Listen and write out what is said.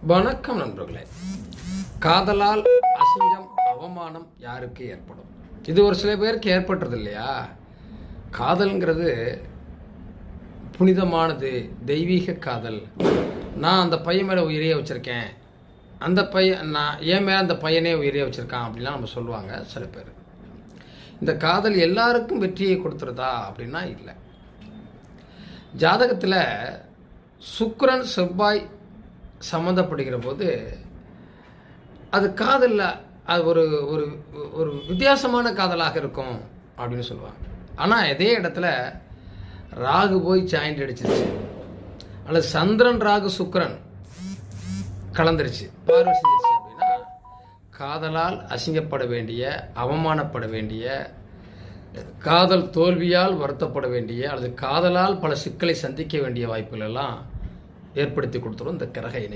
வணக்கம் நண்பர்களே. காதலால் அசிங்கம் அவமானம் யாருக்கு ஏற்படும்? இது ஒரு சில பேருக்கு ஏற்பட்டுறது இல்லையா? காதல்ங்கிறது புனிதமானது, தெய்வீக காதல். நான் அந்த பையன் மேலே உயிரையே வச்சுருக்கேன், அந்த பையன் நான் என் மேலே அந்த பையனே உயிரையே வச்சுருக்கான் அப்படின்லாம் நம்ம சொல்லுவாங்க சில பேர். இந்த காதல் எல்லாருக்கும் வெற்றியை கொடுத்துருதா அப்படின்னா இல்லை. ஜாதகத்தில் சுக்கிரன் செவ்வாய் சம்மந்தப்படுகிற போது அது காதலில் அது ஒரு ஒரு ஒரு வித்தியாசமான காதலாக இருக்கும் அப்படின்னு சொல்லுவாங்க. ஆனால் இதே இடத்துல ராகு போய் ஜாயிண்ட் அடிச்சிருச்சு, அல்லது சந்திரன் ராகு சுக்கிரன் கலந்துருச்சு, பார்வை செஞ்சிருச்சு அப்படின்னா காதலால் அசிங்கப்பட வேண்டிய, அவமானப்பட வேண்டிய, காதல் தோல்வியால் வருத்தப்பட வேண்டிய, அல்லது காதலால் பல சிக்கலை சந்திக்க வேண்டிய வாய்ப்புகள் எல்லாம் ஏற்படுத்தி கொடுத்துரும் இந்த கிரக இணை.